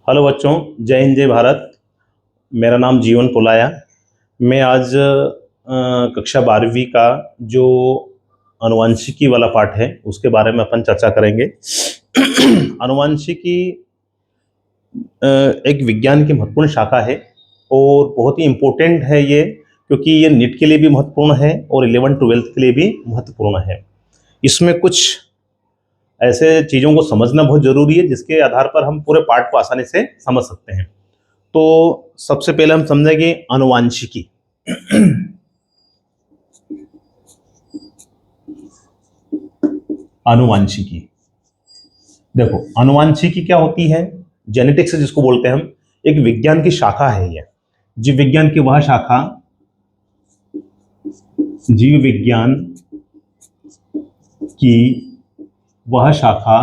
Hello बच्चों, जय हिंद जय भारत। मेरा नाम जीवन पुलाया। मैं आज कक्षा 12वीं का जो आनुवंशिकी वाला पाठ है उसके बारे में अपन चर्चा करेंगे। आनुवंशिकी एक विज्ञान की महत्वपूर्ण शाखा है और बहुत ही इम्पोर्टेंट है ये, क्योंकि ये नीट के लिए भी महत्वपूर्ण है और 11th-12th के लिए भी महत्वपूर्ण है। इसमें कुछ ऐसे चीज़ों को समझना बहुत ज़रूरी है जिसके आधार पर हम पूरे पाठ को आसानी से समझ सकते हैं। तो सबसे पहले हम समझेंगे आनुवांशिकी। आनुवांशिकी, देखो आनुवांशिकी क्या होती है? जेनेटिक्स जिसको बोलते हैं हम, एक विज्ञान की शाखा है ये। जीव विज्ञान की वह शाखा, जीव विज्ञान की वह शाखा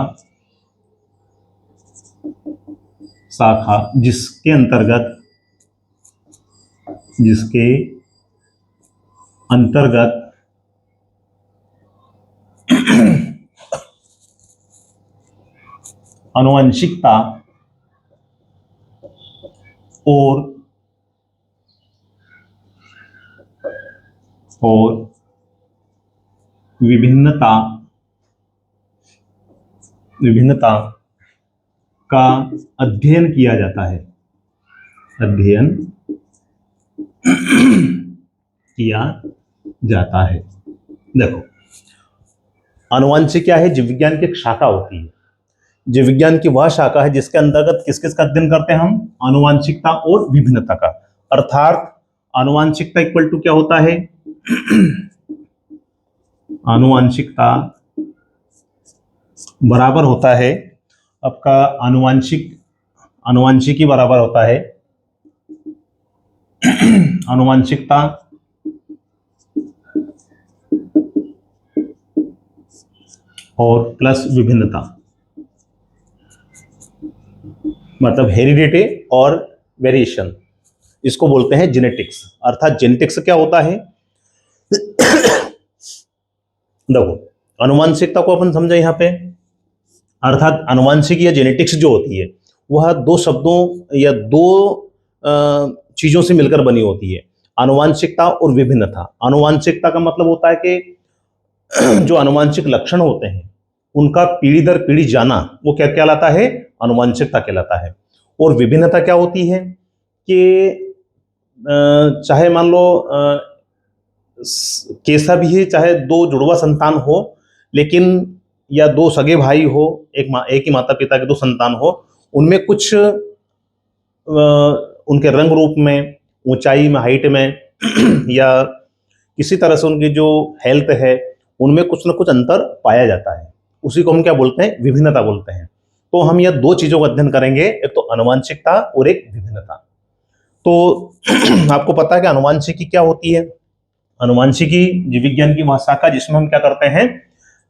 शाखा जिसके अंतर्गत आनुवंशिकता और विभिन्नता का अध्ययन किया जाता है। देखो, आनुवंशिक क्या है? जीव विज्ञान की एक शाखा होती है। जीव विज्ञान की वह शाखा है जिसके अंतर्गत किस किस का अध्ययन करते हैं हम? आनुवंशिकता और विभिन्नता का। अर्थात आनुवंशिकता इक्वल टू क्या होता है? आनुवंशिकता बराबर होता है आपका आनुवंशिकी बराबर होता है आनुवंशिकता और प्लस विभिन्नता, मतलब हेरिडिटी और वेरिएशन। इसको बोलते हैं जेनेटिक्स। अर्थात जेनेटिक्स क्या होता है? देखो, आनुवंशिकता को अपन समझे यहाँ पे। अर्थात आनुवंशिक या जेनेटिक्स जो होती है वह दो शब्दों या दो चीजों से मिलकर बनी होती है, आनुवंशिकता और विभिन्नता। आनुवंशिकता का मतलब होता है कि जो आनुवंशिक लक्षण होते हैं उनका पीढ़ी दर पीढ़ी जाना, वो क्या कहलाता है? आनुवंशिकता कहलाता है। और विभिन्नता क्या होती है कि चाहे मान लो कैसा भी है, चाहे दो जुड़वा संतान हो, लेकिन या दो सगे भाई हो, एक ही माता पिता के दो संतान हो, उनमें कुछ उनके रंग रूप में, ऊंचाई में, हाइट में या किसी तरह से उनकी जो हेल्थ है उनमें कुछ ना कुछ अंतर पाया जाता है। उसी को हम क्या बोलते हैं? विभिन्नता बोलते हैं। तो हम यह दो चीजों का अध्ययन करेंगे, एक तो आनुवंशिकता और एक विभिन्नता। तो आपको पता है कि आनुवंशिकी क्या होती है? आनुवंशिकी जीव विज्ञान की वह शाखा जिसमें हम क्या करते हैं,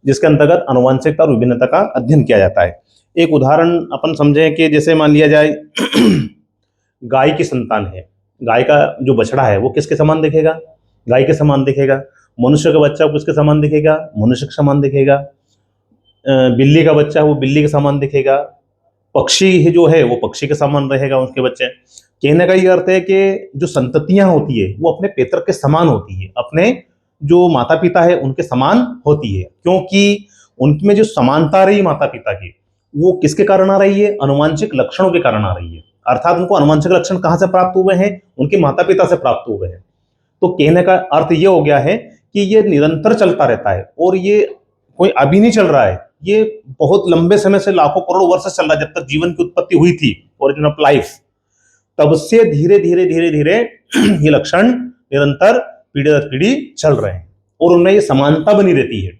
जिसके अंतर्गत आनुवंशिकता और विभिन्नता का अध्ययन किया जाता है। एक उदाहरण अपन समझें कि जैसे मान लिया जाए गाय की संतान है। गाय का जो बछड़ा है वो किसके समान दिखेगा? गाय के समान दिखेगा। मनुष्य का बच्चा किसके समान दिखेगा? मनुष्य के समान दिखेगा। बिल्ली का बच्चा है वो बिल्ली के समान दिखेगा। पक्षी जो है वो पक्षी के समान रहेगा उसके बच्चे। कहने का ये अर्थ है कि जो संततियां होती है वो अपने पैतृक के समान होती है, अपने जो माता पिता है उनके समान होती है, क्योंकि उनमें जो समानता रही माता पिता की, वो किसके कारण आ रही है? आनुवंशिक लक्षणों के कारण आ रही है। अर्थात उनको आनुवंशिक लक्षण कहां से प्राप्त हुए हैं? उनके माता पिता से प्राप्त हुए हैं। तो कहने का अर्थ ये हो गया है कि ये निरंतर चलता रहता है और ये कोई अभी नहीं चल रहा है, ये बहुत लंबे समय से, लाखों करोड़ों वर्ष से चल रहा है। जब तक जीवन की उत्पत्ति हुई थी, ओरिजिन ऑफ लाइफ, तब से धीरे धीरे धीरे धीरे ये लक्षण निरंतर पीढ़ी दर पीढ़ी चल रहे हैं और उनमें ये समानता बनी रहती है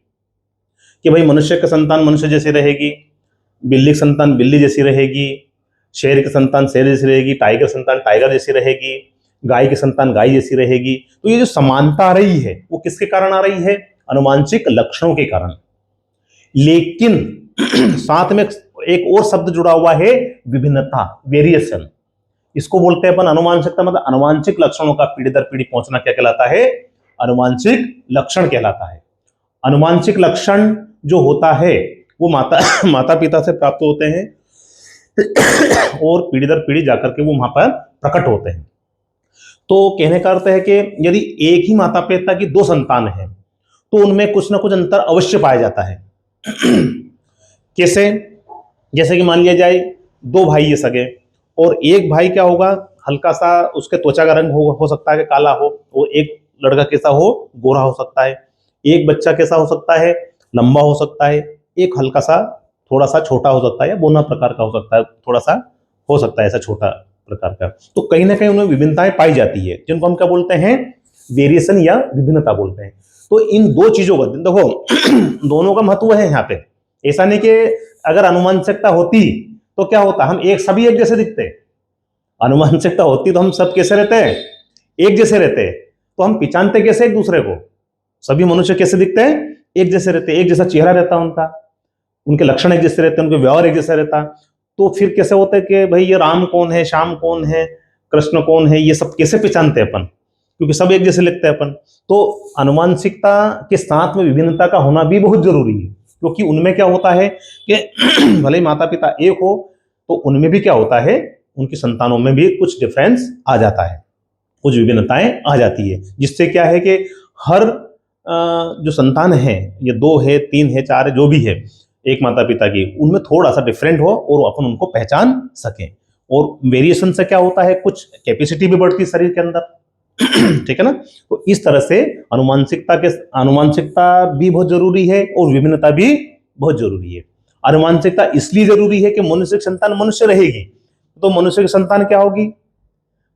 कि भाई मनुष्य का संतान मनुष्य जैसी रहेगी, बिल्ली की संतान बिल्ली जैसी रहेगी, शेर की संतान शेर जैसी रहेगी, टाइगर संतान टाइगर जैसी रहेगी, गाय की संतान गाय जैसी रहेगी। तो ये जो समानता आ रही है वो किसके कारण आ रही है? आनुवंशिक लक्षणों के कारण। लेकिन साथ में एक और शब्द जुड़ा हुआ है, विभिन्नता, वेरिएशन। इसको बोलते हैं अपन आनुवंशिकता, मतलब आनुवंशिक लक्षणों का पीढ़ी दर पीढ़ी पहुंचना क्या कहलाता है? आनुवंशिक लक्षण कहलाता है। आनुवंशिक लक्षण जो होता है वो माता पिता से प्राप्त होते हैं। और पीढ़ी दर पीढ़ी जाकर के वो वहां पर प्रकट होते हैं। तो कहने का अर्थ है कि यदि एक ही माता पिता की दो संतान है तो उनमें कुछ ना कुछ अंतर अवश्य पाया जाता है। कैसे? जैसे कि मान लिया जाए दो भाई है सगे, और एक भाई क्या होगा, हल्का सा उसके त्वचा का रंग हो सकता है कि काला हो, और एक लड़का कैसा हो, गोरा हो सकता है। एक बच्चा कैसा हो सकता है, लंबा हो सकता है। एक हल्का सा थोड़ा सा छोटा हो सकता है, या बोना प्रकार का हो सकता है, थोड़ा सा हो सकता है ऐसा छोटा प्रकार का। तो कहीं ना कहीं उनमें विभिन्नताएं पाई जाती है, जिनको हम क्या बोलते हैं, वेरिएशन या विभिन्नता बोलते हैं। तो इन दो चीजों का देखो दोनों का महत्व है यहाँ पे। ऐसा नहीं कि अगर अनुमानसिकता होती तो क्या होता, हम एक सभी एक जैसे दिखते। अनुमानसिकता होती तो हम सब कैसे रहते हैं, एक जैसे रहते हैं। तो हम पहचानते कैसे एक दूसरे को, सभी मनुष्य कैसे दिखते हैं, एक जैसे रहते, एक जैसा चेहरा रहता उनका, उनके लक्षण एक जैसे रहते, उनके व्यवहार एक जैसा रहता। तो फिर कैसे होता है कि भाई ये राम कौन है, श्याम कौन है, कृष्ण कौन है, ये सब कैसे पहचानते हैं अपन, क्योंकि सब एक जैसे लिखते हैं अपन। तो अनुवांशिकता के साथ में विभिन्नता का होना भी बहुत जरूरी है, क्योंकि उनमें क्या होता है कि भले ही माता पिता एक हो तो उनमें भी क्या होता है, उनकी संतानों में भी कुछ डिफरेंस आ जाता है, कुछ विभिन्नताएं आ जाती है, जिससे क्या है कि हर जो संतान है, ये दो है, तीन है, चार है, जो भी है एक माता पिता की, उनमें थोड़ा सा डिफरेंट हो और अपन उनको पहचान सकें। और वेरिएशन से क्या होता है, कुछ कैपेसिटी भी बढ़ती है शरीर के अंदर। ठीक है ना? तो इस तरह से अनुमानसिकता भी बहुत जरूरी है और विभिन्नता भी बहुत जरूरी है। अनुमानसिकता इसलिए जरूरी है कि मनुष्य की संतान मनुष्य रहेगी, तो मनुष्य की संतान क्या होगी,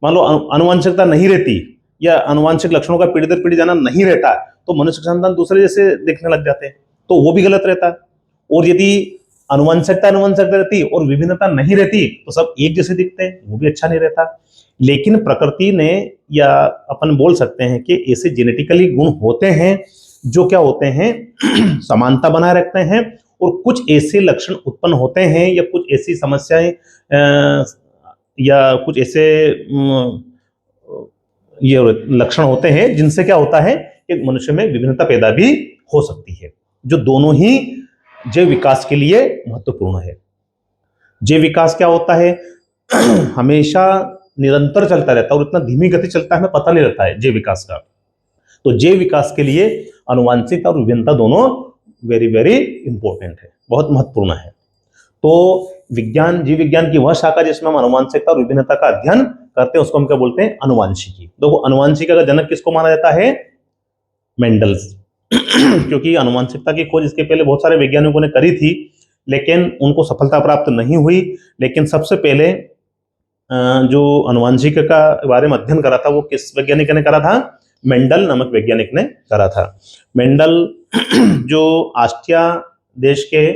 मान लो अनुवांशिकता नहीं रहती या अनुवांशिक लक्षणों का पीढ़ी दर पीढ़ी जाना नहीं रहता, तो मनुष्य के संतान दूसरे जैसे दिखने लग जाते हैं, तो वो भी गलत रहता। और यदि अनुवांशिकता रहती और विभिन्नता नहीं रहती तो सब एक जैसे दिखते हैं, वो भी अच्छा नहीं रहता। लेकिन प्रकृति ने, या अपन बोल सकते हैं कि ऐसे जेनेटिकली गुण होते हैं जो क्या होते हैं, समानता बनाए रखते हैं, और कुछ ऐसे लक्षण उत्पन्न होते हैं या कुछ ऐसी समस्याएं या कुछ ऐसे ये लक्षण होते हैं जिनसे क्या होता है कि मनुष्य में विभिन्नता पैदा भी हो सकती है, जो दोनों ही जैव विकास के लिए महत्वपूर्ण है। जैव विकास क्या होता है, हमेशा निरंतर चलता रहता है और इतना धीमी गति चलता है हमें पता नहीं रहता है जैव विकास का। तो जैव विकास के लिए आनुवंशिकता और विभिन्नता दोनों वेरी वेरी इंपॉर्टेंट है, बहुत महत्वपूर्ण है। तो विज्ञान, जीव विज्ञान की वह शाखा जिसमें हम आनुवंशिकता और विभिन्नता का अध्ययन करते हैं उसको हम क्या बोलते हैं, अनुवांशिकी। देखो अनुवांशिकी का जनक किसको माना जाता है, मेंडल। क्योंकि अनुवांशिकता की खोज इसके पहले बहुत सारे वैज्ञानिकों ने करी थी, लेकिन उनको सफलता प्राप्त नहीं हुई। लेकिन सबसे पहले जो अनुवांशिक का बारे में अध्ययन करा था वो किस वैज्ञानिक ने करा था, मेंडल नामक वैज्ञानिक ने करा था। मेंडल जो ऑस्ट्रिया देश के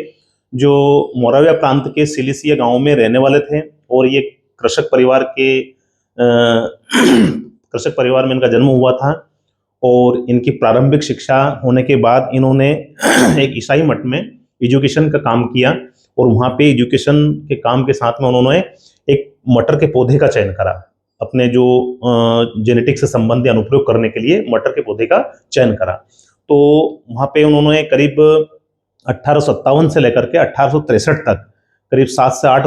जो मोराविया प्रांत के सिलिसिया गांव में रहने वाले थे, और ये कृषक परिवार में इनका जन्म हुआ था। और इनकी प्रारंभिक शिक्षा होने के बाद इन्होंने एक ईसाई मठ में एजुकेशन का काम किया, और वहाँ पे एजुकेशन के काम के साथ में उन्होंने एक मटर के पौधे का चयन करा, अपने जो जेनेटिक्स से संबंधित अनुप्रयोग करने के लिए मटर के पौधे का चयन करा। तो वहाँ पे उन्होंने करीब 1857 से लेकर के 1863 तक करीब 7 से 8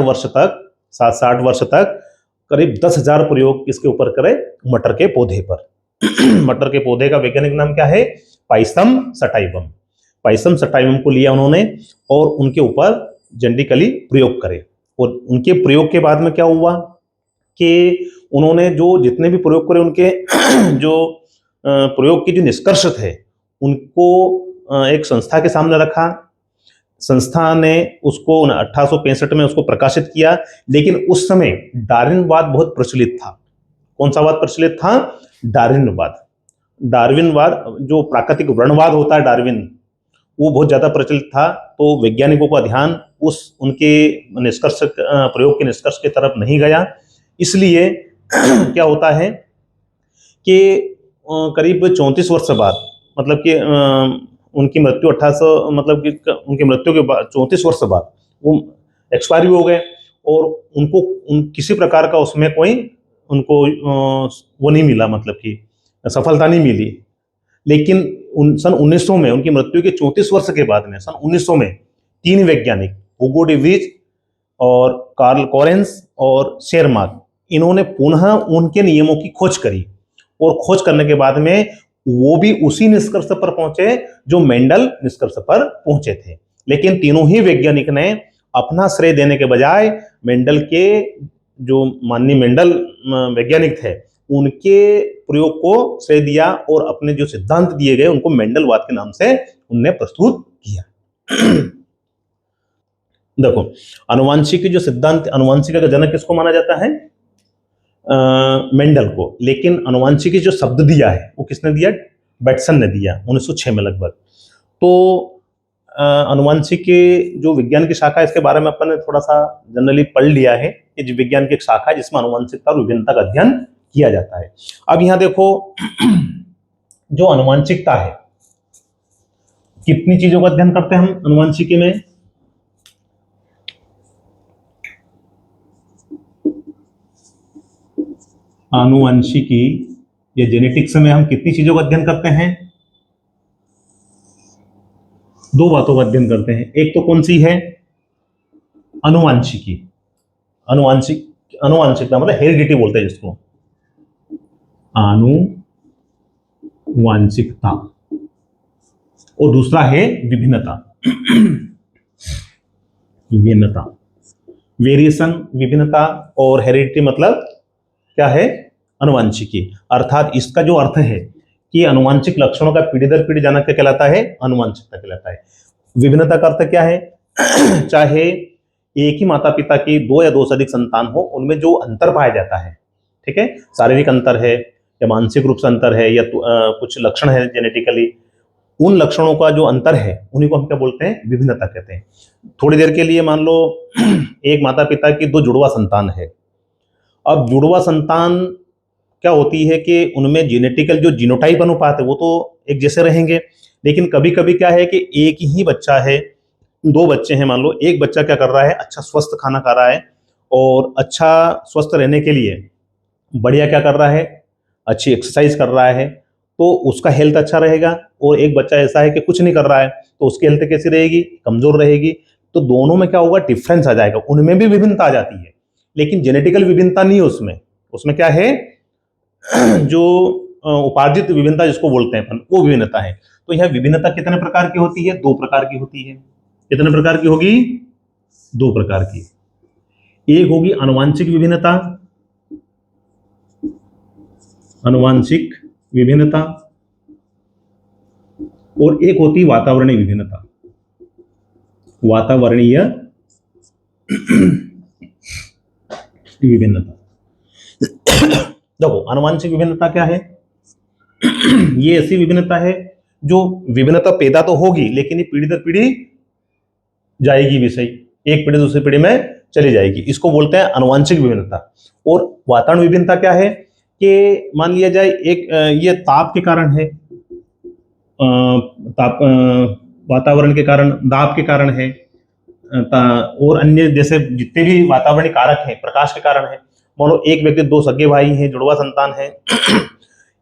वर्ष तक करीब 10,000 प्रयोग इसके ऊपर करे, मटर के पौधे पर। मटर के पौधे का वैज्ञानिक नाम क्या है, पाइसम सटाइवम। पाइसम सटाइवम को लिया उन्होंने और उनके ऊपर जेनेटिकली प्रयोग करे। और उनके प्रयोग के बाद में क्या हुआ कि उन्होंने जो जितने भी प्रयोग करे, उनके जो प्रयोग के जो निष्कर्ष थे उनको एक संस्था के सामने रखा। संस्था ने उसको 1865 में उसको प्रकाशित किया। लेकिन उस समय डार्विनवाद बहुत प्रचलित था। कौन सा वाद प्रचलित था, डार्विनवाद। डार्विनवाद जो प्राकृतिक वर्णवाद होता है, डार्विन, वो बहुत ज्यादा प्रचलित था। तो वैज्ञानिकों का ध्यान उनके निष्कर्ष, प्रयोग के निष्कर्ष की तरफ नहीं गया। इसलिए क्या होता है कि करीब 34 वर्ष बाद, मतलब कि उनकी मृत्यु 1800, मतलब कि उनकी मृत्यु के बाद 34 वर्ष बाद वो एक्सपायर भी हो गए, और उनको किसी प्रकार का उसमें कोई उनको वो नहीं मिला, मतलब कि सफलता नहीं मिली। लेकिन सन 1900 में, उनकी मृत्यु के 34 वर्ष के बाद में सन 1900 में 3 वैज्ञानिक, हुगो डी वीज और कार्ल कोरेंस और शेरमार्क, इन्होंने पुनः उनके नियमों की खोज करी और खोज करने के बाद में वो भी उसी निष्कर्ष पर पहुंचे जो मेंडल निष्कर्ष पर पहुंचे थे। लेकिन तीनों ही वैज्ञानिक ने अपना श्रेय देने के बजाय मेंडल के, जो माननीय मेंडल वैज्ञानिक थे, उनके प्रयोग को श्रेय दिया और अपने जो सिद्धांत दिए गए उनको मेंडलवाद के नाम से उनने प्रस्तुत किया। देखो, आनुवंशिकी जो सिद्धांत, आनुवंशिकी का जनक किसको माना जाता है? मेंडल को। लेकिन आनुवंशिकी जो शब्द दिया है वो किसने दिया? बैटसन ने दिया 1906 में लगभग। तो आनुवंशिकी जो विज्ञान की शाखा है, इसके बारे में अपन ने थोड़ा सा जनरली पढ़ लिया है कि जो विज्ञान की एक शाखा है जिसमें आनुवंशिकता और विभिन्नता का अध्ययन किया जाता है। अब यहां देखो, जो आनुवंशिकता है, कितनी चीजों का अध्ययन करते हैं हम आनुवंशिकी में? आनुवंशिकी या जेनेटिक्स में हम कितनी चीजों का अध्ययन करते हैं? दो बातों का अध्ययन करते हैं। एक तो कौन सी है? आनुवंशिकी। आनुवंशिकता मतलब हेरिडिटी बोलते हैं जिसको, आनुवंशिकता। और दूसरा है विभिन्नता। विभिन्नता, वेरिएशन, विभिन्नता। और हेरिडिटी मतलब क्या है? आनुवंशिकी। अर्थात इसका जो अर्थ है कि आनुवंशिक लक्षणों का पीढ़ी दर पीढ़ी जाना क्या कहलाता है? आनुवंशिकता कहलाता है। विभिन्नता का अर्थ क्या है? चाहे एक ही माता पिता की दो या दो से अधिक संतान हो, उनमें जो अंतर पाया जाता है, ठीक है, शारीरिक अंतर है या मानसिक रूप से अंतर है या कुछ लक्षण है जेनेटिकली, उन लक्षणों का जो अंतर है उन्हीं को हम क्या बोलते हैं? विभिन्नता कहते हैं। थोड़ी देर के लिए मान लो एक माता पिता की दो जुड़वा संतान है। अब जुड़वा संतान क्या होती है कि उनमें जेनेटिकल जो जीनोटाइप अनुपात है वो तो एक जैसे रहेंगे, लेकिन कभी कभी क्या है कि एक ही बच्चा है, दो बच्चे हैं मान लो, एक बच्चा क्या कर रहा है? अच्छा स्वस्थ खाना खा रहा है और अच्छा स्वस्थ रहने के लिए बढ़िया क्या कर रहा है? अच्छी एक्सरसाइज कर रहा है, तो उसका हेल्थ अच्छा रहेगा। और एक बच्चा ऐसा है कि कुछ नहीं कर रहा है, तो उसकी हेल्थ कैसी रहेगी? कमजोर रहेगी। तो दोनों में क्या होगा? डिफरेंस आ जाएगा। उनमें भी विभिन्नता आ जाती है, लेकिन जेनेटिकल विभिन्नता नहीं है उसमें। उसमें क्या है? जो उपार्जित विभिन्नता जिसको बोलते हैं अपन, वो विभिन्नता है। तो यह विभिन्नता कितने प्रकार की होती है? दो प्रकार की होती है। कितने प्रकार की होगी? दो प्रकार की। एक होगी आनुवंशिक विभिन्नता, आनुवंशिक विभिन्नता, और एक होती वातावरणीय विभिन्नता, वातावरणीय विभिन्नता। देखो, आनुवंशिक विभिन्नता क्या है? ये ऐसी विभिन्नता है जो विभिन्नता पैदा तो होगी, लेकिन ये पीढ़ी दर पीढ़ी जाएगी भी सही, एक पीढ़ी दूसरी पीढ़ी में चली जाएगी। इसको बोलते हैं आनुवंशिक विभिन्नता। और वातावरण विभिन्नता क्या है कि मान लिया जाए एक ये ताप के कारण है, ताप, वातावरण के कारण, दाब के कारण है, और अन्य जैसे जितने भी वातावरणीय कारक हैं, प्रकाश के कारण है। मानो एक व्यक्ति, दो सगे भाई हैं, जुड़वा संतान है,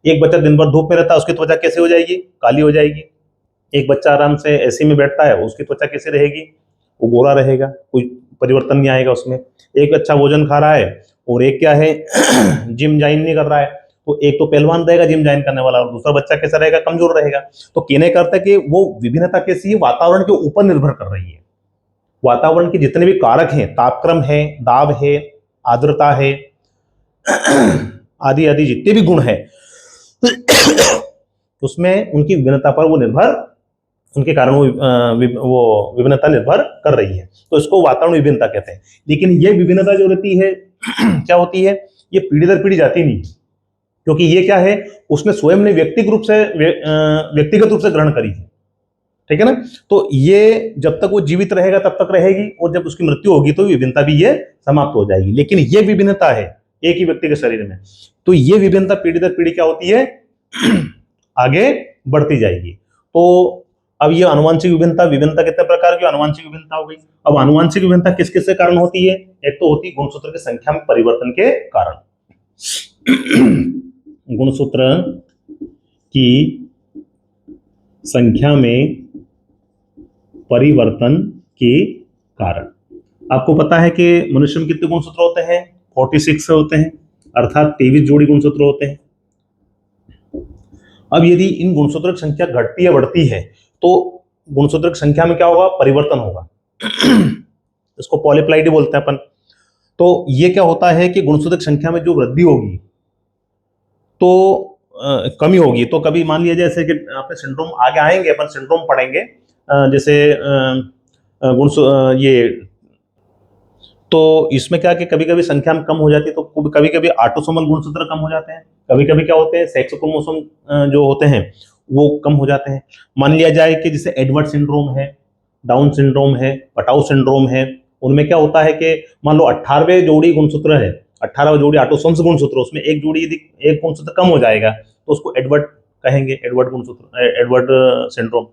एक बच्चा दिन भर धूप में रहता है, उसकी त्वचा कैसे हो जाएगी? काली हो जाएगी। एक बच्चा आराम से एसी में बैठता है, उसकी त्वचा कैसे रहेगी? वो गोरा रहेगा, कोई परिवर्तन नहीं आएगा उसमें। एक अच्छा भोजन खा रहा है और एक क्या है? जिम ज्वाइन नहीं कर रहा है, तो एक तो पहलवान रहेगा जिम ज्वाइन करने वाला, और दूसरा बच्चा कैसा रहेगा? कमजोर रहेगा। तो कहने का अर्थ है कि वो विभिन्नता कैसी है? वातावरण के ऊपर निर्भर कर रही है। वातावरण के जितने भी कारक हैं, तापक्रम है, दाब है, आर्द्रता है, आदि आदि जितने भी गुण है, उसमें उनकी विभिन्नता पर वो निर्भर, उनके कारण वो विभिन्नता निर्भर कर रही है। तो इसको वातावरण विभिन्नता कहते हैं। लेकिन ये विभिन्नता जो रहती है क्या होती है? ये पीढ़ी दर पीढ़ी जाती नहीं, क्योंकि ये क्या है? उसने स्वयं ने व्यक्तिगत रूप से ग्रहण करी है, ठीक है ना? तो ये जब तक वो जीवित रहेगा तब तक रहेगी, और जब उसकी मृत्यु होगी तो विभिन्नता भी ये समाप्त हो जाएगी। लेकिन ये विभिन्नता है एक ही व्यक्ति के शरीर में, तो ये विभिन्नता पीढ़ी दर पीढ़ी क्या होती है? आगे बढ़ती जाएगी। तो अब ये आनुवंशिक विभिन्नता कितने प्रकार की? आनुवंशिक विभिन्नता हो गई। अब आनुवंशिक विभिन्नता किस किस के कारण होती है? एक तो होती है गुणसूत्र की संख्या में परिवर्तन के कारण। गुणसूत्र की संख्या में परिवर्तन के कारण, आपको पता है कि मनुष्य में कितने गुणसूत्र होते हैं? 46 होते हैं, अर्थात 23 जोड़ी गुणसूत्र होते हैं। अब यदि इन गुणसूत्रों की संख्या घटती या बढ़ती है तो गुणसूत्र की संख्या में क्या होगा? परिवर्तन होगा। इसको पॉलीप्लाइडी बोलते हैं अपन। तो ये क्या होता है कि गुणसूत्र की संख्या में जो वृद्धि होगी तो कमी होगी। तो कभी मान लिया जैसे कि आपने सिंड्रोम, आगे आएंगे अपन सिंड्रोम पढ़ेंगे, जैसे ये, तो इसमें क्या कि कभी कभी संख्या में कम हो जाती है, तो कभी कभी ऑटोसोमल गुणसूत्र कम हो जाते हैं, कभी कभी क्या होते हैं सेक्स क्रोमोसोम जो होते हैं वो कम हो जाते हैं। मान लिया जाए कि जैसे एडवर्ड सिंड्रोम है, डाउन सिंड्रोम है, पटाउ सिंड्रोम है, उनमें क्या होता है कि मान लो 18वें जोड़ी गुणसूत्र है, 18वां जोड़ी ऑटोसोम्स गुणसूत्र, उसमें एक जोड़ी यदि एक गुणसूत्र कम हो जाएगा तो उसको एडवर्ड कहेंगे, एडवर्ड गुणसूत्र, एडवर्ड सिंड्रोम।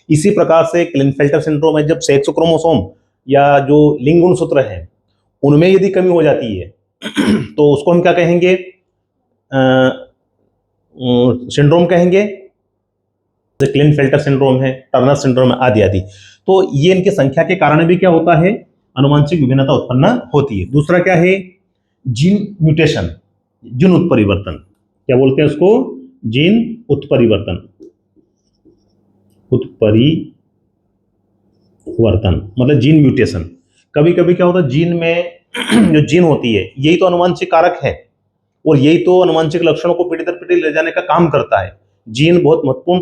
इसी प्रकार से क्लिनफेल्टर सिंड्रोम है, जब सेक्स क्रोमोसोम या जो लिंग गुणसूत्र है उनमें यदि कमी हो जाती है तो उसको हम क्या कहेंगे? सिंड्रोम कहेंगे। क्लिनफेल्टर सिंड्रोम है, टर्नर सिंड्रोम है, आदि आदि। तो ये इनकी संख्या के कारण भी क्या होता है? अनुवांशिक विभिन्नता उत्पन्न होती है। दूसरा क्या है? जीन म्यूटेशन, जीन उत्परिवर्तन। क्या बोलते हैं उसको? जीन उत्परिवर्तन। उत्परिवर्तन मतलब जीन म्यूटेशन। कभी कभी क्या होता है जीन में जो जीन होती है यही तो अनुवांशिक कारक है और यही तो अनुवांशिक लक्षणों को पीढ़ी दर पीढ़ी ले जाने का काम करता है। जीन बहुत महत्वपूर्ण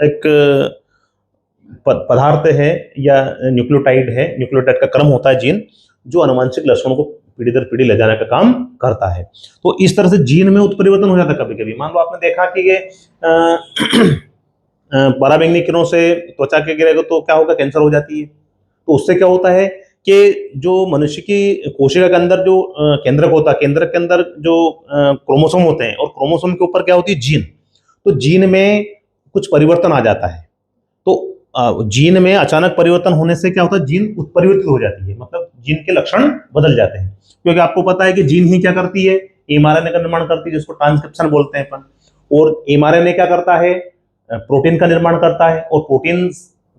एक पदार्थ है या न्यूक्लियोटाइड है, न्यूक्लियोटाइड का क्रम होता है जीन, जो अनुवांशिक लक्षणों को पीढ़ी दर पीढ़ी ले जाने का काम करता है। तो इस तरह से जीन में उत्परिवर्तन हो जाता है कभी कभी। मान लो आपने देखा कि ये पराबैंगनी किरणों से त्वचा के गिरेगा तो क्या होगा? कैंसर हो जाती है। तो उससे क्या होता है कि जो मनुष्य की कोशिका के अंदर जो केंद्रक होता है, केंद्रक के अंदर जो क्रोमोसोम होते हैं और क्रोमोसोम के ऊपर क्या होती है? जीन। तो जीन में कुछ परिवर्तन आ जाता है। तो जीन में अचानक परिवर्तन होने से क्या होता है? जीन उत्परिवर्तित हो जाती है, मतलब जीन के लक्षण बदल जाते हैं। क्योंकि आपको पता है कि जीन ही क्या करती है? एमआरएनए का निर्माण करती है, जिसको ट्रांसक्रिप्शन बोलते हैं अपन। और एमआरएनए क्या करता है? प्रोटीन का निर्माण करता है, और प्रोटीन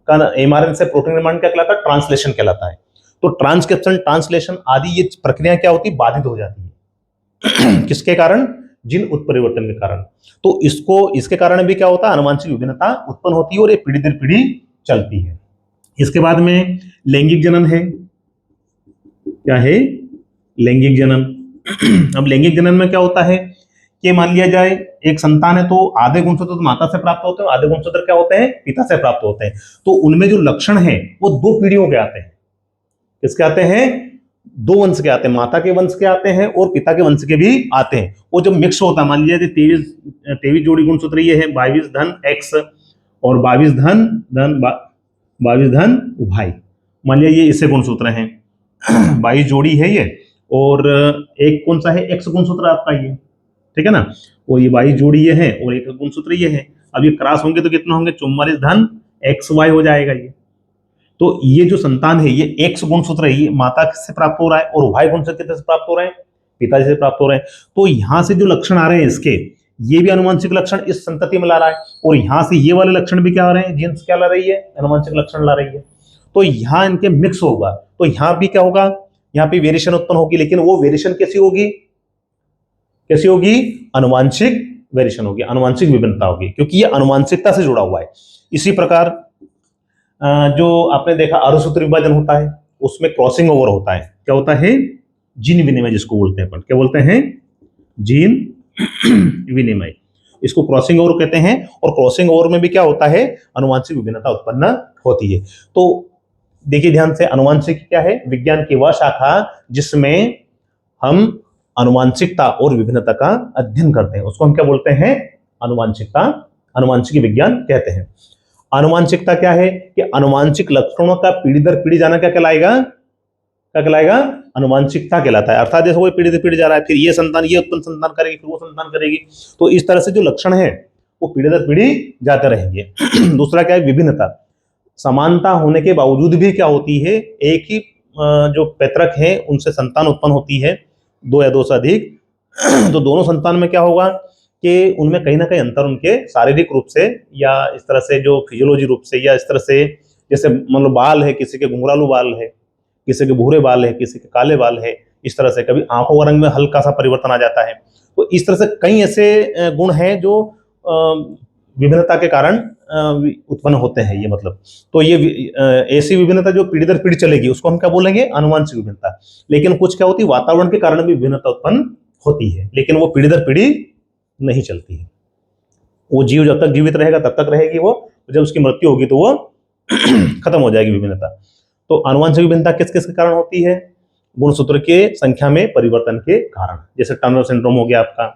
का एमआरएनए से प्रोटीन निर्माण क्या कहलाता है? ट्रांसलेशन कहलाता है। तो ट्रांसक्रिप्शन, ट्रांसलेशन आदि ये प्रक्रिया क्या होती है? बाधित हो जाती है। किसके कारण? जीन उत्परिवर्तन के कारण। तो इसके कारण भी क्या होता है? अनुवांशिक विभिन्नता उत्पन्न होती है और ये पीढ़ी दर पीढ़ी चलती है। इसके बाद में लैंगिक जनन है। क्या है? लैंगिक जनन। अब लैंगिक जनन में क्या होता है कि मान लिया जाए एक संतान है तो आधे गुणसूत्र तो माता से प्राप्त होते हैं, आधे गुणसूत्र क्या होते हैं? पिता से प्राप्त होते हैं। तो उनमें जो लक्षण है वो 2 पीढ़ियों के आते हैं। किसके आते हैं? 2 वंश के आते हैं, माता के वंश के आते हैं और पिता के वंश के भी आते हैं। वो जब मिक्स होता है, मान लीजिए 23 जोड़ी गुणसूत्र ये है, 22 धन एक्स और 22 धन 22 धन वाई। मान लिया ये इससे गुणसूत्र हैं, 22 जोड़ी है ये, और एक कौन सा है? एक्स गुणसूत्र आपका ये, ठीक है ना। वो ये 22 जोड़ी ये है और एक गुणसूत्र ये है। अब ये क्रॉस होंगे तो कितना होंगे? 44 धन एक्स वाई हो जाएगा ये। तो ये जो संतान है ये एक्स गुणसूत्र है, ये माता से प्राप्त हो रहा है, और वाई गुणसूत्र किससे प्राप्त हो रहे हैं? पिताजी से प्राप्त हो रहे हैं। तो यहां से जो लक्षण आ रहे हैं इसके, ये भी अनुवांशिक लक्षण इस संतति में ला रहा है, और यहां से ये वाले लक्षण भी क्या आ रहे हैं? जीन्स क्या ला रही है? अनुवांशिक लक्षण ला रही है। तो यहां इनके मिक्स होगा, तो यहां भी क्या होगा? यहाँ पे वेरिएशन उत्पन्न होगी, लेकिन वो वेरिएशन कैसी होगी? कैसी होगी? अनुवांशिक वेरिएशन होगी, अनुवांशिक विभिन्नता होगी, क्योंकि ये अनुवांशिकता से जुड़ा हुआ है। इसी प्रकार जो आपने देखा अर्धसूत्र विभाजन होता है, उसमें क्रॉसिंग ओवर होता है। क्या होता है? जीन विनिमय जिसको बोलते हैं अपन। क्या बोलते हैं? जीन विनिमय। इसको क्रॉसिंग ओवर कहते हैं, और क्रॉसिंग ओवर में भी क्या होता है? अनुवांशिक विभिन्नता उत्पन्न होती है। तो देखिए ध्यान से, अनुवांशिक क्या है? विज्ञान की वह शाखा जिसमें हम अनुवांशिकता और विभिन्नता का अध्ययन करते हैं, उसको हम क्या बोलते हैं? अनुवांशिकता, अनुवांशिक विज्ञान कहते हैं। अनुवांशिकता क्या है? कि अनुवांशिक लक्षणों का पीढ़ी दर पीढ़ी जाना क्या कहलाएगा? क्या कहलाएगा? अनुवांशिकता कहलाता है। अर्थात जैसे वो पीढ़ी दर पीढ़ी जा रहा है, फिर ये संतान ये उत्पन्न संतान करेगी, फिर वो संतान करेगी। तो इस तरह से जो लक्षण है वो पीढ़ी दर पीढ़ी जाते रहेंगे। दूसरा क्या है? विभिन्नता। समानता होने के बावजूद भी क्या होती है? एक ही जो पैतृक है उनसे संतान उत्पन्न होती है, 2 या 2 से अधिक। तो दोनों संतान में क्या होगा कि उनमें कहीं ना कहीं अंतर उनके शारीरिक रूप से या इस तरह से जो फिजियोलॉजी रूप से या इस तरह से, जैसे मतलब बाल है, किसी के घुंघरालू बाल है, किसी के भूरे बाल है, किसी के काले बाल है, इस तरह से कभी आंखों का रंग में हल्का सा परिवर्तन आ जाता है। तो इस तरह से कई ऐसे गुण हैं जो विभिन्नता के कारण उत्पन्न होते हैं ये मतलब। तो ये ऐसी विभिन्नता जो पीढ़ी दर पीढ़ी चलेगी उसको हम क्या बोलेंगे, आनुवंशिक विभिन्नता। लेकिन कुछ क्या होती है, वातावरण के कारण भी विभिन्नता उत्पन्न होती है, लेकिन वो पीढ़ी दर पीढ़ी नहीं चलती है। वो जीव जब तक जीवित रहेगा तब तक रहेगी वो, जब उसकी मृत्यु होगी तो वो खत्म हो जाएगी विभिन्नता। तो आनुवंशिक विभिन्नता किस किस के कारण होती है, गुणसूत्र के संख्या में परिवर्तन के कारण। जैसे टर्नर सिंड्रोम हो गया आपका,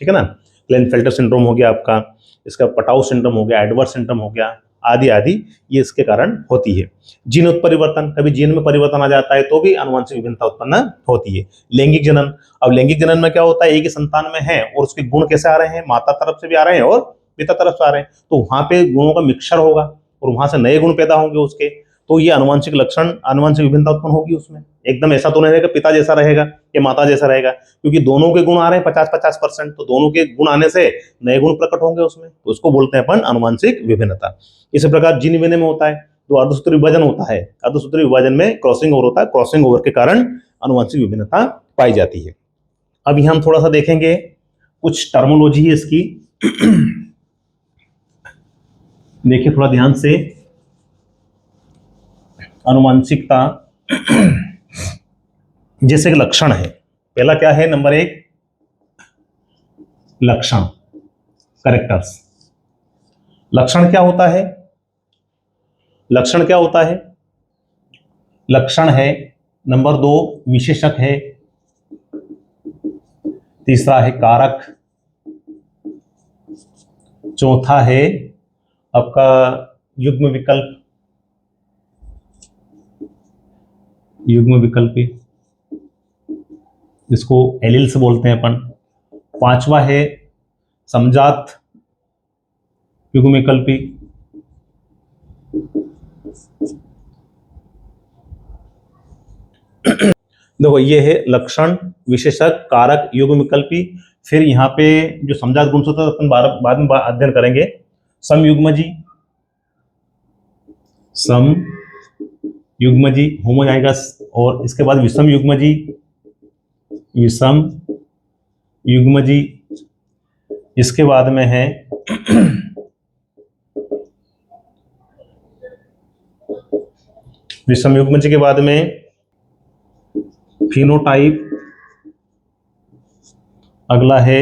ठीक है ना, क्लेनफेल्टर सिंड्रोम हो गया आपका, इसका पटाउ सिंड्रोम हो गया, एडवर्ड सिंड्रोम हो गया, आदि आदि, ये इसके कारण होती है। जीन उत्परिवर्तन, कभी जीन में परिवर्तन आ जाता है तो भी आनुवंशिक विभिन्नता उत्पन्न होती है। लैंगिक जनन, अब लैंगिक जनन में क्या होता है, एक ही संतान में है और उसके गुण कैसे आ रहे हैं, माता तरफ से भी आ रहे हैं और पिता तरफ से आ रहे हैं, तो वहां पे गुणों का मिक्सचर होगा और वहां से नए गुण पैदा होंगे उसके, तो ये आनुवंशिक लक्षण, आनुवंशिक विभिन्नता उत्पन्न होगी उसमें। एकदम ऐसा तो नहीं रहेगा पिता जैसा रहेगा या माता जैसा रहेगा, क्योंकि दोनों के गुण आ रहे हैं 50-50%, तो दोनों के गुण आने से नए गुण प्रकट होंगे उसमें, तो उसको बोलते हैं अपन आनुवंशिक विभिन्नता। इसी प्रकार जीन विनिमय में होता है, तो अर्धसूत्री विभाजन होता है, अर्धसूत्री विभाजन में क्रॉसिंग ओवर होता है, क्रॉसिंग ओवर के कारण आनुवंशिक विभिन्नता पाई जाती है। अब यहाँ हम थोड़ा सा देखेंगे कुछ टर्मोलॉजी है इसकी देखिए थोड़ा ध्यान से। आनुवंशिकता जैसे कि लक्षण है, पहला क्या है, नंबर 1 लक्षण, कैरेक्टर्स। लक्षण क्या होता है, लक्षण क्या होता है, लक्षण है नंबर 2 विशेषक है, तीसरा है कारक, चौथा है आपका युग्म विकल्प, युग्म विकल्पी, जिसको एलील्स बोलते हैं अपन। पांचवा है समजात युग्म विकल्पी, देखो ये है लक्षण, विशेषक, कारक, युग्म विकल्पी। फिर यहाँ पे जो समजात गुणसूत्र अपन बाद में अध्ययन करेंगे, समयुग्मजी, सम युग्मजी होमोजाइगस, और इसके बाद विषम युग्मजी, विषम युग्मजी। इसके बाद में है विषम युग्मजी के बाद में फिनोटाइप, अगला है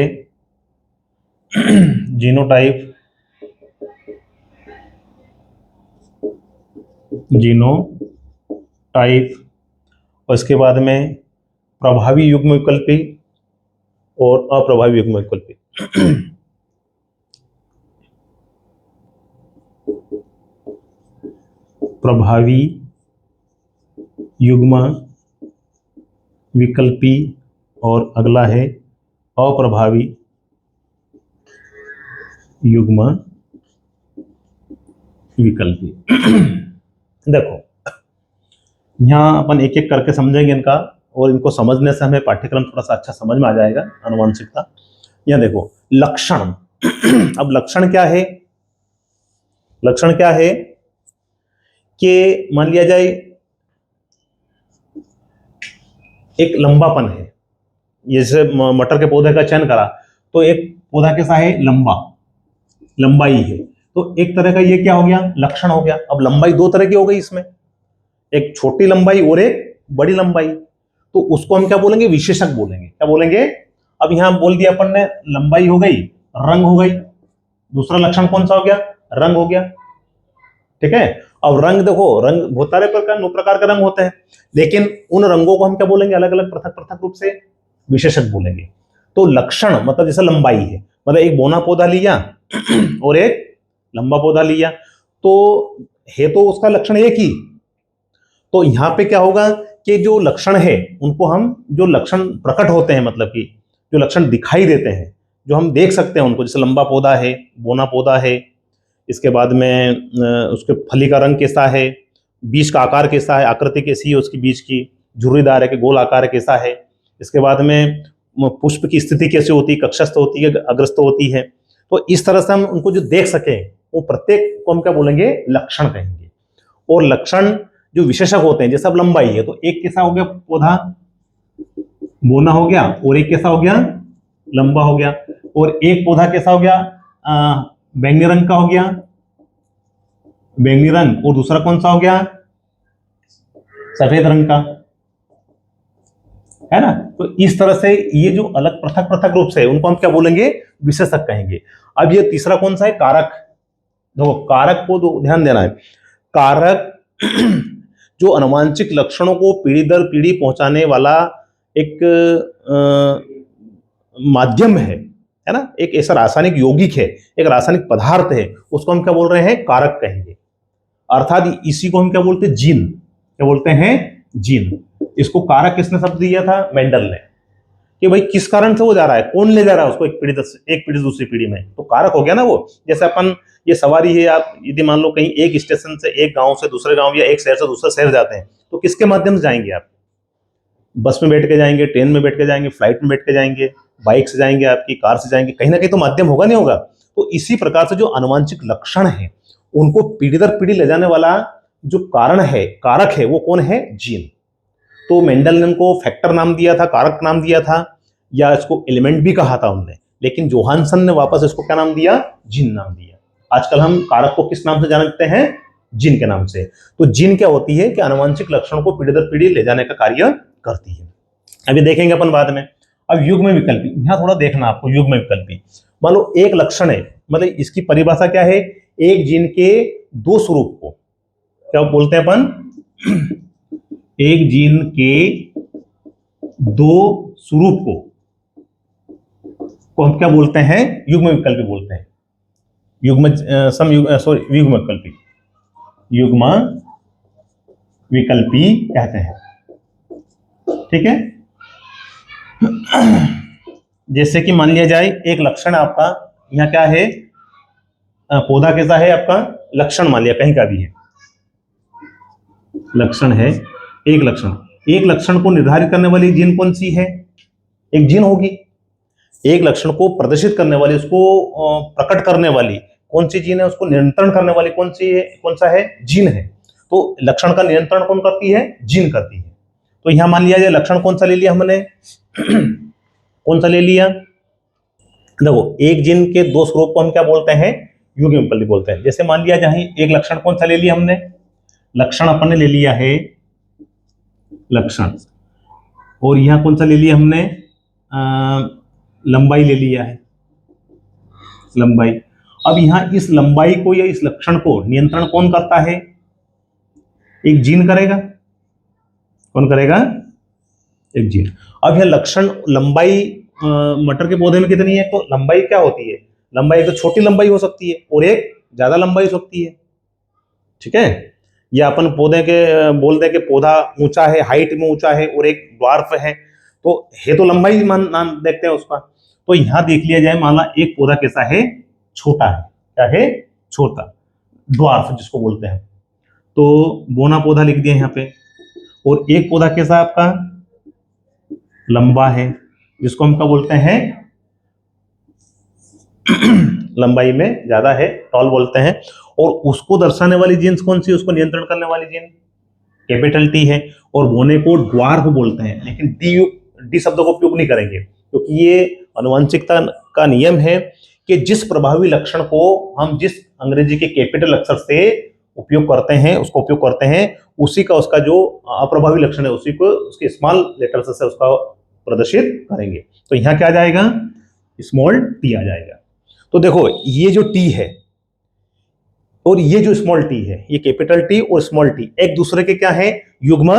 जीनोटाइप, जीनोटाइप, और इसके बाद में प्रभावी युग्म विकल्पी और अप्रभावी युग्म विकल्पी। प्रभावी युग्म विकल्पी और अगला है अप्रभावी युग्म विकल्पी। देखो यहाँ अपन एक एक करके समझेंगे इनका, और इनको समझने से हमें पाठ्यक्रम थोड़ा सा अच्छा समझ में आ जाएगा आनुवंशिकता। यहाँ देखो लक्षण अब लक्षण क्या है, लक्षण क्या है कि मान लिया जाए एक लंबापन है, जैसे मटर के पौधे का चयन करा तो एक पौधा कैसा है, लंबा, लंबाई है, तो एक तरह का ये क्या हो गया, लक्षण हो गया। अब लंबाई दो तरह की हो गई इसमें, एक छोटी लंबाई और एक बड़ी लंबाई, तो उसको हम क्या बोलेंगे, विशेषक बोलेंगे। क्या बोलेंगे, अब यहां बोल दिया अपन ने, लंबाई हो गई, रंग हो गई, दूसरा लक्षण कौन सा हो गया, रंग हो गया, ठीक है। अब रंग देखो, रंग बहुत सारे प्रकार, 9 प्रकार के रंग होते हैं, लेकिन उन रंगों को हम क्या बोलेंगे, अलग अलग पृथक पृथक रूप से विशेषक बोलेंगे। तो लक्षण मतलब जैसे लंबाई है, मतलब एक बोना पौधा लिया और एक लंबा पौधा लिया, तो है तो उसका लक्षण एक ही। तो यहां पे क्या होगा कि जो लक्षण है उनको हम, जो लक्षण प्रकट होते हैं, मतलब कि जो लक्षण दिखाई देते हैं, जो हम देख सकते हैं उनको, जैसे लंबा पौधा है, बोना पौधा है, इसके बाद में उसके फली का रंग कैसा है, बीज का आकार कैसा है, आकृति कैसी है उसकी बीज की, झुर्रीदार है कि गोल आकार कैसा है, इसके बाद में पुष्प की स्थिति कैसी होती है, कक्षस्थ होती है, अग्रस्त होती है। तो इस तरह से हम उनको जो देख सकें, वो प्रत्येक को हम क्या बोलेंगे, लक्षण कहेंगे। और लक्षण जो विशेषक होते हैं, जैसे अब लंबाई है तो एक कैसा हो गया पौधा, बोना हो गया, और एक कैसा हो गया, लंबा हो गया, और एक पौधा कैसा हो गया, बैंगनी रंग का हो गया, बैंगनी रंग, और दूसरा कौन सा हो गया, सफेद रंग का, है ना। तो इस तरह से ये जो अलग पृथक पृथक रूप से है उनको हम क्या बोलेंगे, विशेषक कहेंगे। अब ये तीसरा कौन सा है, कारक। देखो कारक को ध्यान देना है, कारक जो अनुवांशिक लक्षणों को पीढ़ी दर पीढ़ी पहुंचाने वाला एक माध्यम है ना, एक ऐसा रासायनिक यौगिक है, एक रासायनिक पदार्थ है, उसको हम क्या बोल रहे हैं, कारक कहेंगे। अर्थात इसी को हम क्या बोलते हैं, जीन, क्या बोलते हैं, जीन। इसको कारक किसने शब्द दिया था, मेंडल ने, कि भाई किस कारण से वो जा रहा है, कौन ले जा रहा है उसको एक पीढ़ी से दूसरी पीढ़ी में, तो कारक हो गया ना वो। जैसे अपन ये सवारी है, आप यदि मान लो कहीं एक स्टेशन से, एक गांव से दूसरे गांव या एक शहर से दूसरे शहर जाते हैं, तो किसके माध्यम से जाएंगे आप, बस में बैठ के जाएंगे, ट्रेन में बैठ के जाएंगे, फ्लाइट में बैठ के जाएंगे, बाइक से जाएंगे, आपकी कार से जाएंगे, कहीं ना कहीं तो माध्यम होगा, नहीं होगा। तो इसी प्रकार से जो आनुवांशिक लक्षण है उनको पीढ़ी दर पीढ़ी ले जाने वाला जो कारण है, कारक है, वो कौन है, जीन। तो मेंडल ने उनको फैक्टर नाम दिया था, कारक नाम दिया था, या इसको एलिमेंट भी कहा था उनने, लेकिन जोहानसन ने वापस इसको क्या नाम दिया, जीन नाम दिया। आजकल हम कारक को किस नाम से जानते हैं, जीन के नाम से। तो जीन क्या होती है कि आनुवांशिक लक्षण को पीढ़ी दर पीढ़ी ले जाने का कार्य करती है। अभी देखेंगे अपन बाद में। अब युग्म विकल्पी, यहां थोड़ा देखना आपको, युग्म विकल्पी मान लो एक लक्षण है, मतलब इसकी परिभाषा क्या है, एक जीन के दो स्वरूप को क्या बोलते हैं अपन, एक जीन के दो स्वरूप को हम क्या बोलते हैं, युग्म विकल्पी बोलते हैं। युग्म युग्म विकल्पी, युग्म विकल्पी कहते हैं, ठीक है। जैसे कि मान लिया जाए एक लक्षण आपका, यहाँ क्या है, पौधा कैसा है आपका, लक्षण मान लिया कहीं का भी है, लक्षण है, एक लक्षण को निर्धारित करने वाली जीन कौन सी है, एक जीन होगी। एक लक्षण को प्रदर्शित करने वाली, उसको प्रकट करने वाली कौन सी जीन है, उसको नियंत्रण करने वाली कौन सी है, कौन सा है, जीन है। तो लक्षण का नियंत्रण कौन करती है, जीन करती है। तो यहां मान लिया जाए लक्षण कौन सा ले लिया हमने, कौन सा ले लिया, देखो एक जीन के दो स्वरूप को हम क्या बोलते हैं, युग्म विकल्पी बोलते हैं। जैसे मान लिया जाए एक लक्षण कौन सा ले लिया हमने, लक्षण अपन ने ले लिया है लक्षण, और यहां कौन सा ले लिया हमने, लंबाई ले लिया है, लंबाई। अब यहां इस लंबाई को या इस लक्षण को नियंत्रण कौन करता है, एक जीन करेगा, कौन करेगा, एक जीन। अब यह लक्षण लंबाई मटर के पौधे में कितनी है, तो लंबाई क्या होती है, लंबाई एक तो छोटी लंबाई हो सकती है और एक ज्यादा लंबाई हो सकती है, ठीक है। या अपन पौधे के बोलते हैं कि पौधा ऊंचा है, हाइट में ऊंचा है, और एक ड्वार्फ है, तो है तो लंबाई नाम देखते हैं उसका। तो यहां देख लिया जाए, मान ला एक पौधा कैसा है, छोटा है, क्या है, छोटा, ड्वार्फ जिसको बोलते हैं, तो बोना पौधा लिख दिया यहाँ पे। और एक पौधा कैसा आपका, लंबा है, जिसको हम क्या बोलते हैं, लंबाई में ज्यादा है, टॉल बोलते हैं। और उसको दर्शाने वाली जीन्स कौन सी, उसको नियंत्रण करने वाली जीन कैपिटल टी है। और बोने को ड्वार्फ बोलते हैं, लेकिन डी शब्द को उपयोग नहीं करेंगे, क्योंकि ये आनुवंशिकता का नियम है कि जिस प्रभावी लक्षण को हम जिस अंग्रेजी के कैपिटल अक्षर से उपयोग करते हैं, उसको उपयोग करते हैं, उसी का उसका जो अप्रभावी लक्षण है उसी को उसके स्मॉल लेटर से उसका प्रदर्शित करेंगे। तो यहां क्या आ जाएगा, स्मॉल टी आ जाएगा। तो देखो ये जो टी है और ये जो स्मॉल टी है, ये कैपिटल टी और स्मॉल टी एक दूसरे के क्या है, युग्म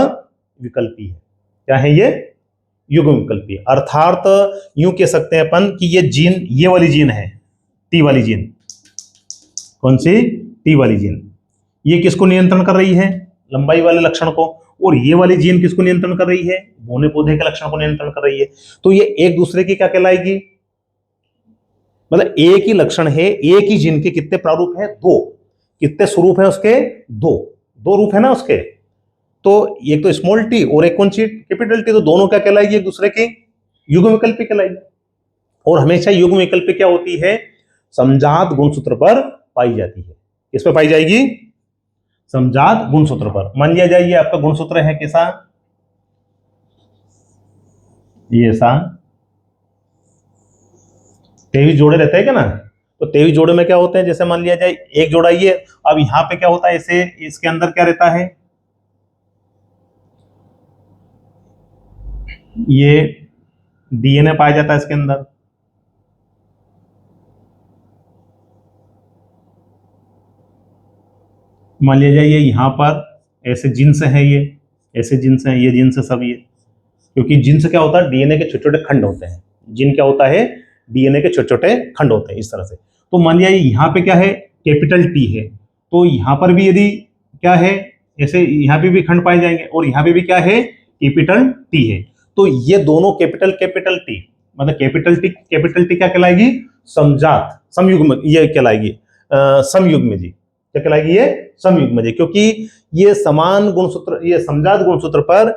विकल्पी है। क्या है ये, युग्म विकल्पी। अर्थात यूं कह सकते हैं अपन कि ये जीन, ये वाली जीन है, टी वाली जीन, कौन सी, टी वाली जीन, ये किसको नियंत्रण कर रही है, लंबाई वाले लक्षण को। और ये वाली जीन किसको नियंत्रण कर रही है, बोने पौधे के लक्षण को नियंत्रण कर रही है। तो ये एक दूसरे की क्या कहलाएगी, मतलब एक ही लक्षण है, एक ही जीन के कितने प्रारूप है, दो, कितने स्वरूप है उसके, दो, दो रूप है ना उसके। तो एक तो स्मॉल टी और एक कौन सी, कैपिटल टी, तो दोनों क्या कहलाएगी, एक दूसरे की युग्म विकल्पी कहलाएगी। और हमेशा युग्म विकल्पी क्या होती है, समजात गुणसूत्र पर पाई जाती है। किस पर पाई जाएगी, समजात गुणसूत्र पर। मान लिया जाए ये आपका गुणसूत्र है कैसा, ये ऐसा 23 जोड़े रहते हैं क्या ना। तो 23 जोड़े में क्या होते हैं, जैसे मान लिया जाए एक जोड़ा ये, अब यहां पे क्या होता है, इसे इसके अंदर क्या रहता है, ये डीएनए पाया जाता है इसके अंदर। मान लिया जाए ये यहां पर ऐसे जीन्स हैं, ये ऐसे जीन्स हैं, ये जीन्स है सब ये, क्योंकि जीन्स क्या होता है, डीएनए के छोटे छोटे खंड होते हैं। जीन क्या होता है, डीएनए के छोटे छोटे खंड होते हैं इस तरह से। तो मान लिया यहाँ पे क्या है, कैपिटल टी है, तो यहाँ पर भी यदि क्या है, ऐसे यहाँ पे भी खंड पाए जाएंगे, और यहाँ पे भी क्या है, कैपिटल टी है। तो ये दोनों कैपिटल कैपिटल टी, मतलब कैपिटल टी क्या कहलाएगी, समजात समयुग्म, ये कहलाएगी समयुग्म जी, क्या कहलाएगी, ये समयुग्म जी, क्योंकि ये समान गुणसूत्र, ये समजात गुणसूत्र पर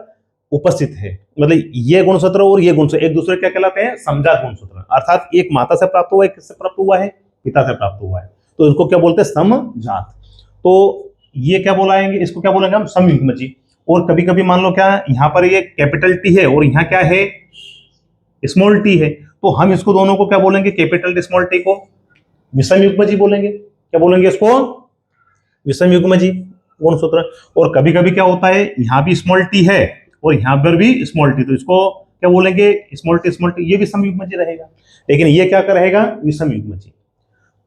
उपस्थित है। मतलब ये गुणसूत्र और ये गुणसूत्र एक दूसरे क्या कहलाते हैं, समजात गुणसूत्र, अर्थात एक माता से प्राप्त हुआ है, किससे प्राप्त हुआ है, पिता से प्राप्त हुआ है, तो इनको क्या बोलते हैं, समजात। तो ये क्या बोलाएंगे, इसको क्या बोलेंगे हम, समयुग्म जी। और कभी कभी मान लो क्या, यहाँ पर ये कैपिटल टी है और यहाँ क्या है, स्मॉल टी है, तो हम इसको दोनों को क्या बोलेंगे, कैपिटल टी स्मॉल टी को विषम युग्म जी बोलेंगे। क्या बोलेंगे इसको, विषम युग्म जी गुणसूत्र। और कभी कभी क्या होता है, यहाँ भी स्मॉल टी है और यहाँ पर भी स्मॉल टी, तो इसको क्या बोलेंगे, स्मॉल टी, ये भी समयुग्म जी रहेगा। लेकिन ये क्या रहेगा, विषम युग्म जी।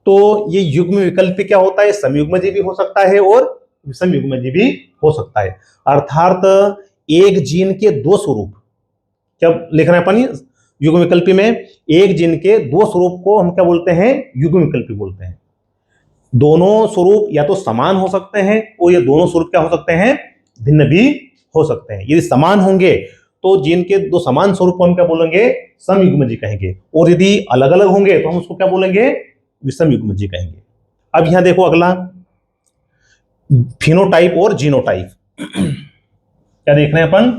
तो ये युग्म विकल्प क्या होता है, समयुग्म जी भी हो सकता है और विषम युग्म जी भी हो सकता है। अर्थात एक जीन के दो स्वरूप, क्या लिखना है अपन युग्म विकल्पी में, एक जीन के दो स्वरूप को हम क्या बोलते हैं, युग्म विकल्पी बोलते हैं। दोनों स्वरूप या तो समान हो सकते हैं और ये दोनों स्वरूप क्या हो सकते हैं, भिन्न भी हो सकते हैं। यदि समान होंगे तो जीन के दो समान स्वरूप को हम क्या बोलेंगे, समयुग्म जी कहेंगे, और यदि अलग अलग होंगे तो हम उसको क्या बोलेंगे, विषम युग्म जी कहेंगे। अब यहां देखो अगला, फिनोटाइप और जीनोटाइप क्या देख रहे हैं अपन,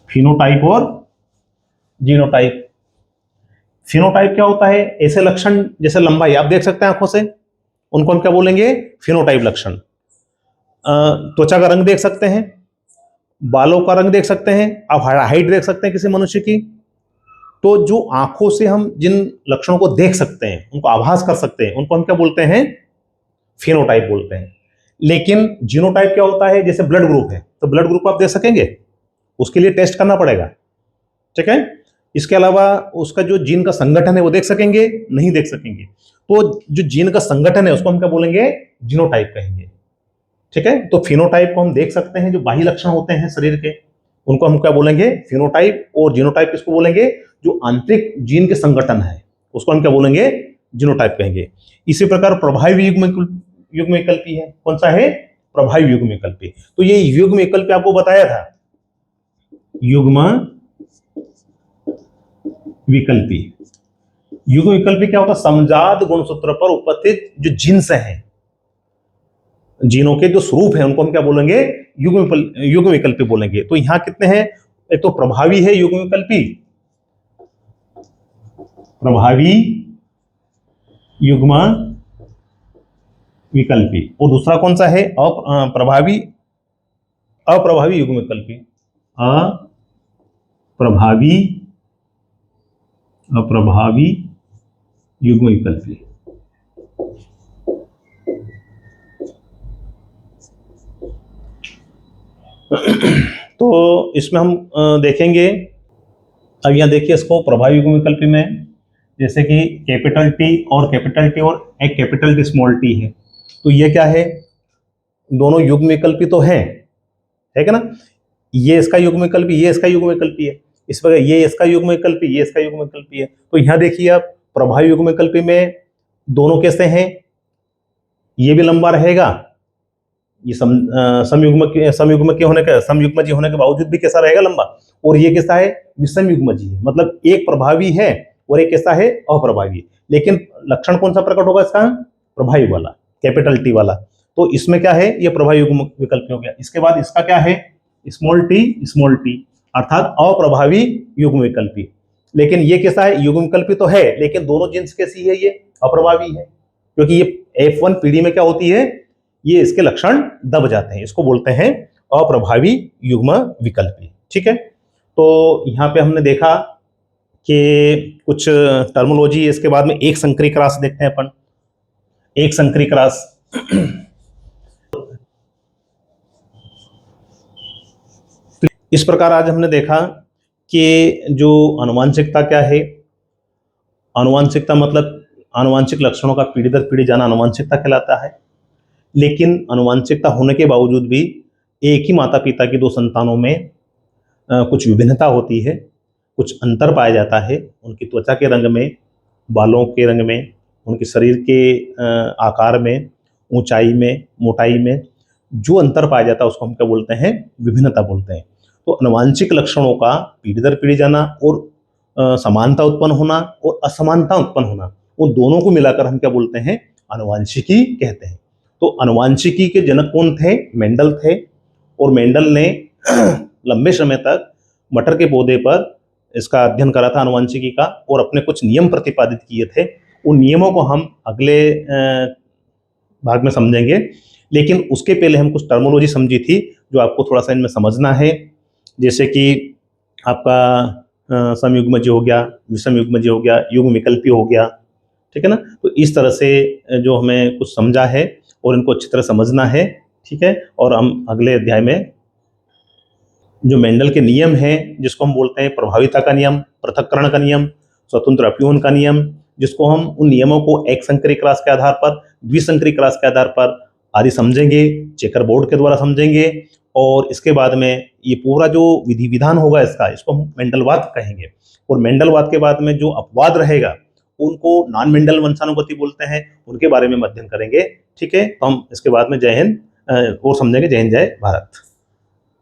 फिनोटाइप और जीनोटाइप। फिनोटाइप क्या होता है, ऐसे लक्षण जैसे लंबाई आप देख सकते हैं आंखों से, उनको हम क्या बोलेंगे, फिनोटाइप लक्षण। त्वचा का रंग देख सकते हैं, बालों का रंग देख सकते हैं, आप हाइट देख सकते हैं किसी मनुष्य की। तो जो आंखों से हम जिन लक्षणों को देख सकते हैं, उनको आभास कर सकते हैं, उनको हम क्या बोलते हैं, फिनोटाइप बोलते हैं। लेकिन जीनोटाइप क्या होता है, जैसे ब्लड ग्रुप है, तो ब्लड ग्रुप आप देख सकेंगे, उसके लिए टेस्ट करना पड़ेगा, ठीक है। इसके अलावा उसका जो जीन का संगठन है वो देख सकेंगे, नहीं देख सकेंगे। तो जो जीन का संगठन है उसको हम क्या बोलेंगे, जीनोटाइप कहेंगे, ठीक है। तो फिनोटाइप को हम देख सकते हैं, जो बाह्य लक्षण होते हैं शरीर के, उनको हम क्या बोलेंगे, फिनोटाइप। और जीनोटाइप किसको बोलेंगे, जो आंतरिक जीन के संगठन है उसको हम क्या बोलेंगे, जीनोटाइप कहेंगे। इसी प्रकार प्रभावी युग्म विकल्पी है, कौन सा है, प्रभावी युग्म विकल्पी। तो ये युग्म विकल्पी आपको बताया था, युग्म विकल्पी। युग्म विकल्पी क्या होता है, समजात गुणसूत्र पर उपस्थित जो जीन्स हैं, जीनों के जो स्वरूप हैं, उनको हम क्या बोलेंगे, युग्म विकल्पी बोलेंगे। तो यहां कितने हैं, एक तो प्रभावी है युग्म विकल्पी, प्रभावी युग्म विकल्पी, और दूसरा कौन सा है, अप्रभावी युग्म विकल्पी, अप्रभावी युग्म विकल्पी। तो इसमें हम देखेंगे, अब यहां देखिए इसको प्रभावी युग्म विकल्पी में, जैसे कि कैपिटल टी और एक कैपिटल टी स्मॉल टी है, तो ये क्या है, दोनों युग्म विकल्पी तो है क्या ना, ये इसका युग्म विकल्पी, ये इसका युग्म विकल्पी है, इस प्रकार ये इसका युग्म विकल्पी, ये इसका युग्म विकल्पी है। तो यहां देखिए आप, प्रभावी युग्म विकल्पी में दोनों कैसे हैं, ये भी लंबा रहेगा, ये समयुग्म जी होने के बावजूद भी कैसा रहेगा, लंबा। और ये कैसा है, विषम युग्म जी है, मतलब एक प्रभावी है और एक कैसा है, अप्रभावी। लेकिन लक्षण कौन सा प्रकट होगा इसका, प्रभावी वाला, कैपिटल टी वाला। तो इसमें क्या है, ये प्रभावी युग्म विकल्प हो गया। इसके बाद इसका क्या है, स्मॉल टी, अर्थात अप्रभावी युग्म विकल्पी। लेकिन ये कैसा है, युग्म विकल्पी तो है, लेकिन दोनों जीन्स कैसी है, ये अप्रभावी है, क्योंकि ये F1 पीढ़ी में क्या होती है, ये इसके लक्षण दब जाते हैं, इसको बोलते हैं अप्रभावी युग्म विकल्पी। ठीक है, तो यहाँ पे हमने देखा कि कुछ टर्मोलॉजी, इसके बाद में एक संकरी क्रॉस देखते हैं अपन। एक संकरी क्रॉस इस प्रकार आज हमने देखा कि जो आनुवांशिकता क्या है, आनुवांशिकता मतलब आनुवांशिक लक्षणों का पीढ़ी दर पीढ़ी जाना आनुवांशिकता कहलाता है। लेकिन आनुवांशिकता होने के बावजूद भी एक ही माता पिता की दो संतानों में कुछ विभिन्नता होती है, कुछ अंतर पाया जाता है, उनकी त्वचा के रंग में, बालों के रंग में, उनके शरीर के आकार में, ऊंचाई में, मोटाई में जो अंतर पाया जाता है उसको हम क्या बोलते हैं, विभिन्नता बोलते हैं। तो आनुवांशिक लक्षणों का पीढ़ी दर पीढ़ी जाना और समानता उत्पन्न होना और असमानता उत्पन्न होना, उन दोनों को मिलाकर हम क्या बोलते हैं, आनुवांशिकी कहते हैं। तो आनुवांशिकी के जनक कौन थे, मेंडल थे। और मेंडल ने लंबे समय तक मटर के पौधे पर इसका अध्ययन करा था आनुवांशिकी का, और अपने कुछ नियम प्रतिपादित किए थे। उन नियमों को हम अगले भाग में समझेंगे, लेकिन उसके पहले हम कुछ टर्मोलॉजी समझी थी जो आपको थोड़ा सा इनमें समझना है। जैसे कि आपका समयुग्मज हो गया, विषमयुग्मज हो गया, युग्म विकल्पी हो गया। ठीक है ना, तो इस तरह से जो हमें कुछ समझा है और इनको अच्छी तरह समझना है। ठीक है, और हम अगले अध्याय में जो मेंडल के नियम हैं, जिसको हम बोलते हैं प्रभाविता का नियम, पृथक्करण का नियम, स्वतंत्र अपव्यूहन का नियम, जिसको हम उन नियमों को एक संकरी क्रॉस के आधार पर, द्विसंकरी क्रॉस के आधार पर आदि समझेंगे, चेकर बोर्ड के द्वारा समझेंगे। और इसके बाद में ये पूरा जो विधि विधान होगा इसका, इसको हम मेंडलवाद कहेंगे। और मेंडलवाद के बाद में जो अपवाद रहेगा उनको नॉन मेंडल वंशानुगति बोलते हैं, उनके बारे में अध्ययन करेंगे। ठीक है, तो हम इसके बाद में जय हिंद और समझेंगे। जय हिंद, जय भारत।